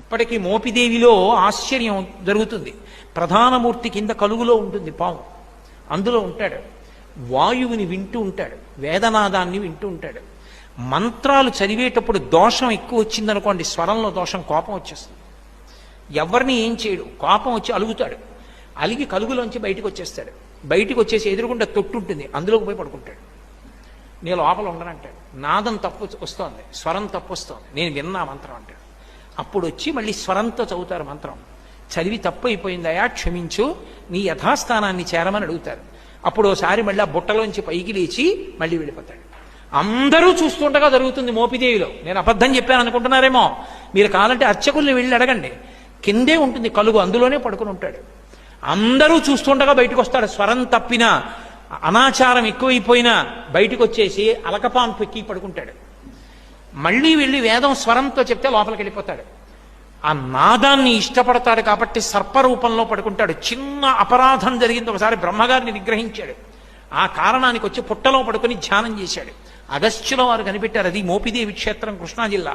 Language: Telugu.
ఇప్పటికీ మోపిదేవిలో ఆశ్చర్యం జరుగుతుంది. ప్రధానమూర్తి కింద కలుగులో ఉంటుంది పాము, అందులో ఉంటాడు. వాయువుని వింటూ ఉంటాడు, వేదనాదాన్ని వింటూ ఉంటాడు. మంత్రాలు చదివేటప్పుడు దోషం ఎక్కువ వచ్చిందనుకోండి, స్వరంలో దోషం, కోపం వచ్చేస్తుంది. ఎవరిని ఏం చేయడు, కోపం వచ్చి అలుగుతాడు. అలిగి కలుగులోంచి బయటికి వచ్చేస్తాడు. బయటికి వచ్చేసి ఎదురుగుండా తొట్టు ఉంటుంది, అందులోకి పోయి పడుకుంటాడు. నేను లోపల ఉండనంటాడు. నాదం తప్పు వస్తోంది, స్వరం తప్పు వస్తోంది, నేను విన్నా మంత్రం అంటాడు. అప్పుడు వచ్చి మళ్ళీ స్వరంతో చదువుతారు మంత్రం. చదివి తప్పు అయిపోయిందయా, క్షమించు, నీ యథాస్థానాన్ని చేరమని అడుగుతారు. అప్పుడు ఒకసారి మళ్ళీ ఆ బుట్టలోంచి పైకి లేచి మళ్ళీ వెళ్ళిపోతాడు. అందరూ చూస్తుండగా జరుగుతుంది మోపిదేవిలో. నేను అబద్ధం చెప్పాను అనుకుంటున్నారేమో. మీరు కావాలంటే అర్చకుల్ని వెళ్ళి అడగండి, కిందే ఉంటుంది కలుగు, అందులోనే పడుకుని ఉంటాడు. అందరూ చూస్తుండగా బయటకు వస్తాడు. స్వరం తప్పినా, అనాచారం ఎక్కువైపోయినా బయటకు వచ్చేసి అలకపాన్ పెక్కి పడుకుంటాడు. మళ్ళీ వెళ్ళి వేదం స్వరంతో చెప్తే లోపలికి వెళ్ళిపోతాడు. ఆ నాదాన్ని ఇష్టపడతాడు కాబట్టి సర్పరూపంలో పడుకుంటాడు. చిన్న అపరాధం జరిగింది, ఒకసారి బ్రహ్మగారిని నిగ్రహించాడు. ఆ కారణానికి వచ్చి పుట్టలో పడుకుని ధ్యానం చేశాడు. అగస్త్యుల వారు కనిపెట్టారు. అది మోపిదేవి క్షేత్రం, కృష్ణా జిల్లా.